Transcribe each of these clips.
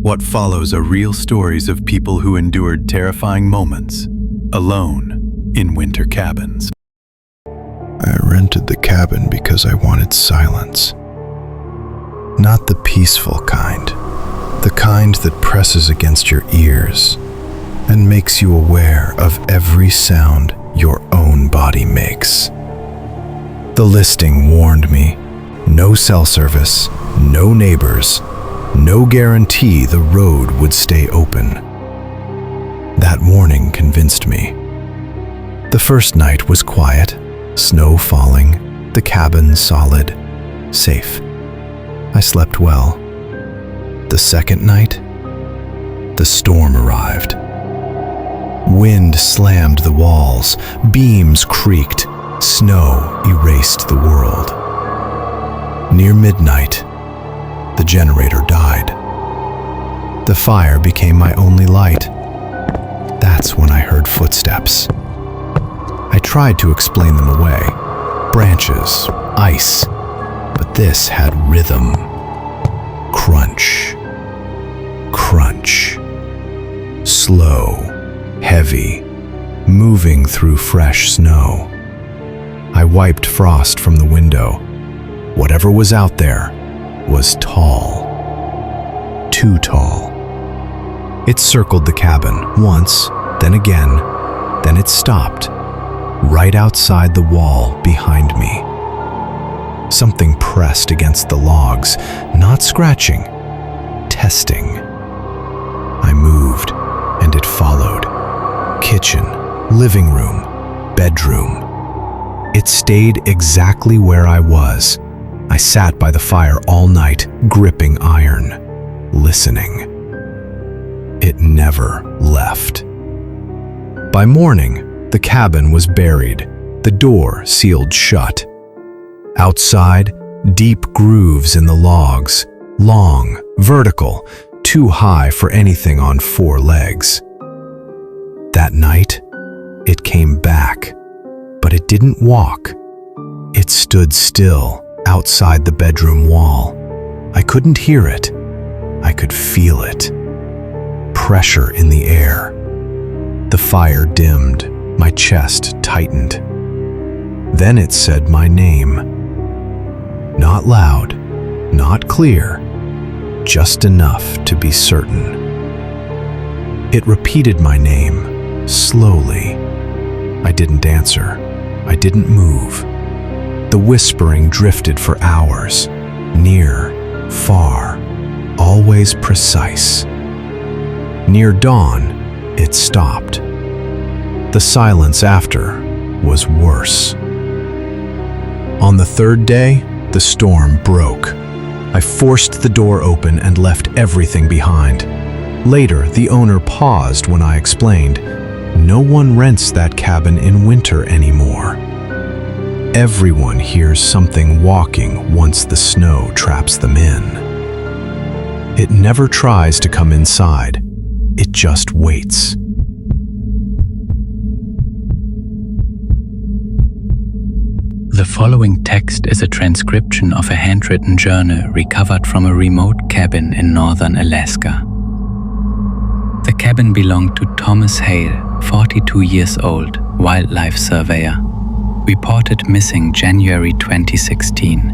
What follows are real stories of people who endured terrifying moments, alone, in winter cabins. I rented the cabin because I wanted silence. Not the peaceful kind, the kind that presses against your ears and makes you aware of every sound your own body makes. The listing warned me, no cell service, no neighbors, no guarantee the road would stay open. That warning convinced me. The first night was quiet, snow falling, the cabin solid, safe. I slept well. The second night, the storm arrived. Wind slammed the walls, beams creaked, snow erased the world. Near midnight, the generator died. The fire became my only light. That's when I heard footsteps. I tried to explain them away. Branches, ice, but this had rhythm. Crunch, crunch. Slow, heavy, moving through fresh snow. I wiped frost from the window. Whatever was out there was tall. Too tall. It circled the cabin once, then again, then it stopped, right outside the wall behind me. Something pressed against the logs, not scratching, testing. I moved, and it followed. Kitchen, living room, bedroom. It stayed exactly where I was. I sat by the fire all night, gripping iron, listening. It never left. By morning, the cabin was buried, the door sealed shut. Outside, deep grooves in the logs, long, vertical, too high for anything on four legs. That night, it came back, but it didn't walk. It stood still outside the bedroom wall. I couldn't hear it. I could feel it. Pressure in the air. The fire dimmed. My chest tightened. Then it said my name. Not loud, not clear, just enough to be certain. It repeated my name, slowly. I didn't answer. I didn't move. The whispering drifted for hours, near, far, always precise. Near dawn, it stopped. The silence after was worse. On the third day, the storm broke. I forced the door open and left everything behind. Later, the owner paused when I explained, "No one rents that cabin in winter anymore. Everyone hears something walking once the snow traps them in. It never tries to come inside. It just waits." The following text is a transcription of a handwritten journal recovered from a remote cabin in northern Alaska. The cabin belonged to Thomas Hale, 42 years old, wildlife surveyor. Reported missing January 2016.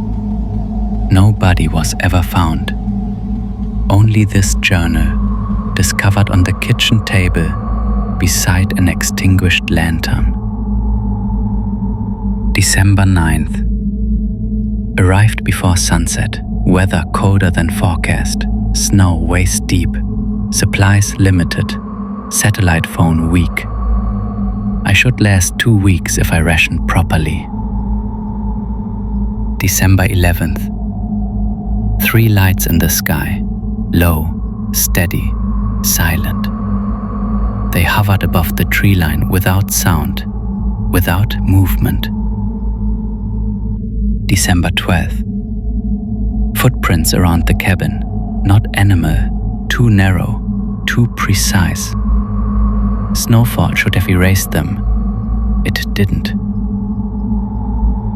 No body was ever found. Only this journal, discovered on the kitchen table beside an extinguished lantern. December 9th. Arrived before sunset, weather colder than forecast, snow waist deep, supplies limited, satellite phone weak. I should last 2 weeks if I rationed properly. December 11th. 3 lights in the sky, low, steady, silent. They hovered above the tree line without sound, without movement. December 12th. Footprints around the cabin, not animal, too narrow, too precise. Snowfall should have erased them. It didn't.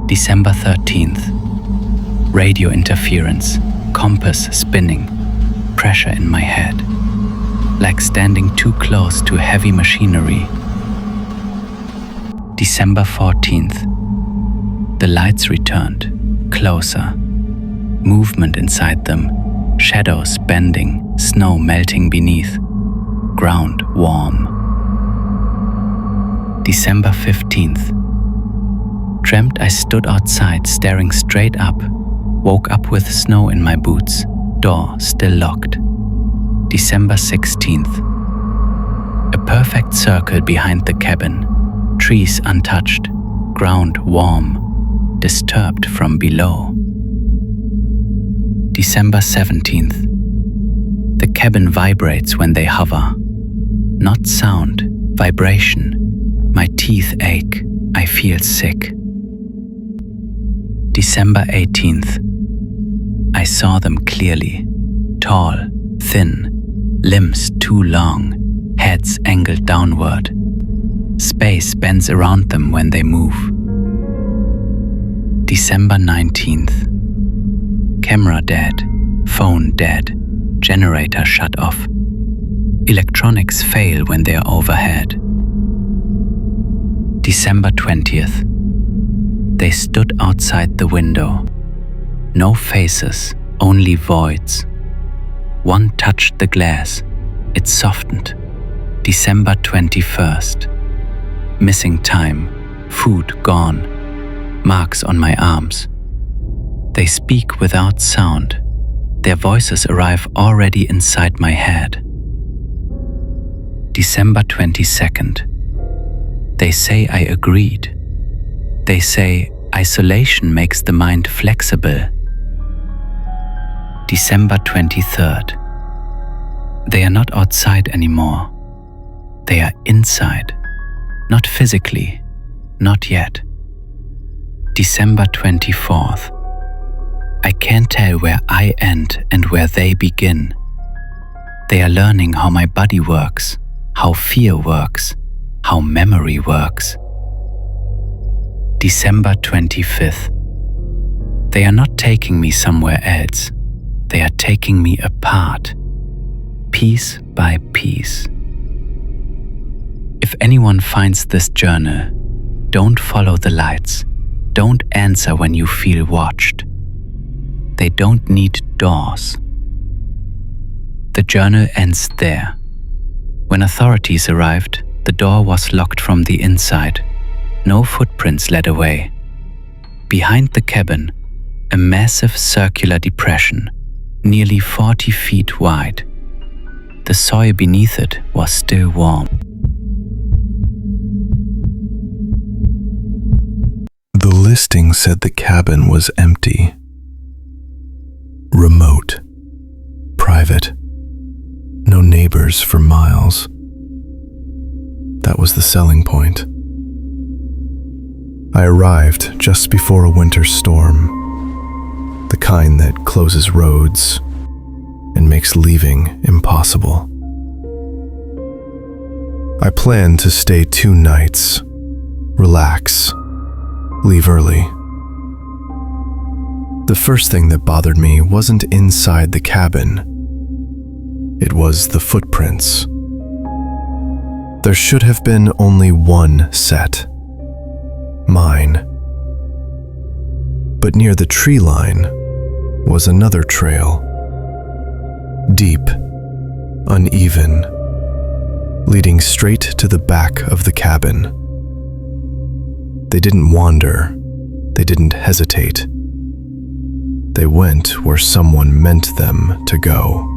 December 13th. Radio interference, compass spinning, pressure in my head. like standing too close to heavy machinery. December 14th. The lights returned, closer. Movement inside them, shadows bending, snow melting beneath, ground warm. December 15th. Dreamt I stood outside staring straight up, woke up with snow in my boots, door still locked. December 16th. A perfect circle behind the cabin, trees untouched, ground warm, disturbed from below. December 17th. The cabin vibrates when they hover. Not sound, vibration. My teeth ache, I feel sick. December 18th. I saw them clearly. Tall, thin, limbs too long, heads angled downward. Space bends around them when they move. December 19th. Camera dead, phone dead, generator shut off. Electronics fail when they are overhead. December 20th. They stood outside the window. No faces, only voids. One touched the glass. It softened. December 21st. Missing time, food gone, marks on my arms. They speak without sound. Their voices arrive already inside my head. December 22nd. They say I agreed. They say isolation makes the mind flexible. December 23rd. They are not outside anymore. They are inside. Not physically, not yet. December 24th. I can't tell where I end and where they begin. They are learning how my body works, how fear works, how memory works. December 25th. They are not taking me somewhere else. They are taking me apart, piece by piece. If anyone finds this journal, don't follow the lights. Don't answer when you feel watched. They don't need doors. The journal ends there. When authorities arrived, the door was locked from the inside. No footprints led away. Behind the cabin, a massive circular depression, nearly 40 feet wide. The soil beneath it was still warm. The listing said the cabin was empty. Remote. Private. No neighbors for miles. That was the selling point. I arrived just before a winter storm, the kind that closes roads and makes leaving impossible. I planned to stay 2 nights, relax, leave early. The first thing that bothered me wasn't inside the cabin. It was the footprints. There should have been only one set. Mine. But near the tree line was another trail. Deep, uneven, leading straight to the back of the cabin. They didn't wander. They didn't hesitate. They went where someone meant them to go.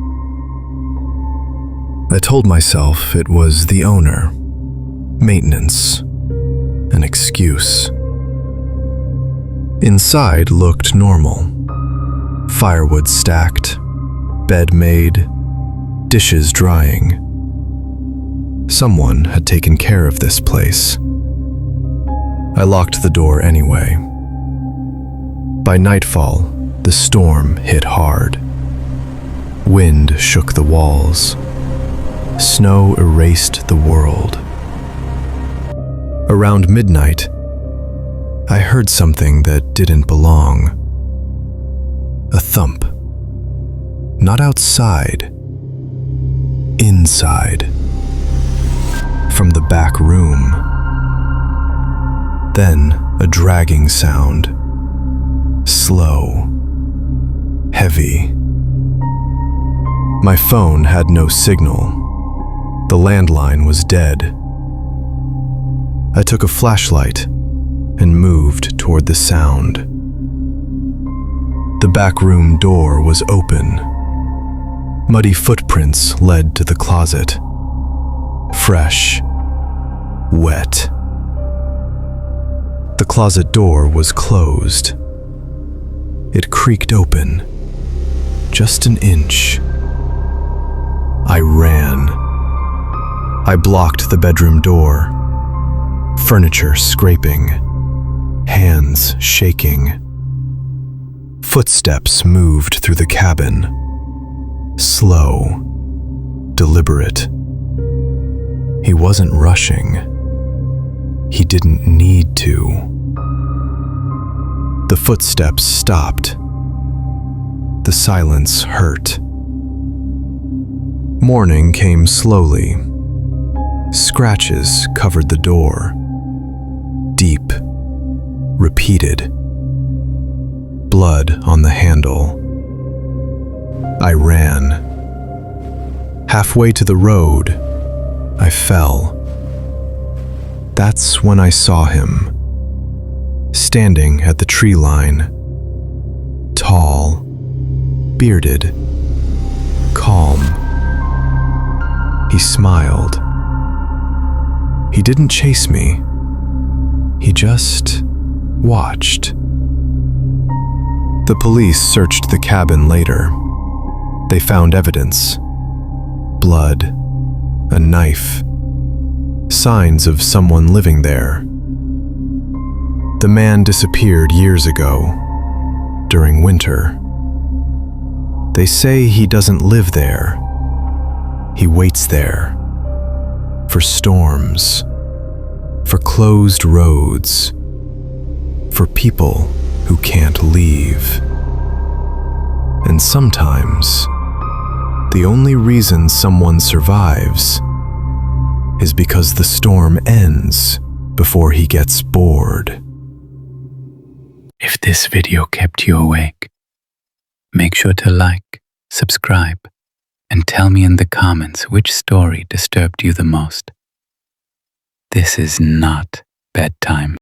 I told myself it was the owner, maintenance, an excuse. Inside looked normal. Firewood stacked, bed made, dishes drying. Someone had taken care of this place. I locked the door anyway. By nightfall, the storm hit hard. Wind shook the walls. Snow erased the world. Around midnight, I heard something that didn't belong. A thump. Not outside. inside, from the back room. Then a dragging sound, slow, heavy. My phone had no signal. The landline was dead. I took a flashlight and moved toward the sound. The back room door was open. Muddy footprints led to the closet. Fresh, wet. The closet door was closed. It creaked open, just an inch. I ran. I blocked the bedroom door, furniture scraping, hands shaking. Footsteps moved through the cabin, slow, deliberate. He wasn't rushing. He didn't need to. The footsteps stopped. The silence hurt. Morning came slowly. Scratches covered the door. Deep, repeated. Blood on the handle. I ran. Halfway to the road, I fell. That's when I saw him, standing at the tree line. Tall, bearded, calm. He smiled. He didn't chase me. He just watched. The police searched the cabin later. They found evidence. Blood, a knife, signs of someone living there. The man disappeared years ago, during winter. They say he doesn't live there. He waits there, for storms, for closed roads, for people who can't leave. And sometimes, the only reason someone survives is because the storm ends before he gets bored. If this video kept you awake, make sure to like, subscribe, and tell me in the comments which story disturbed you the most. This is not bedtime.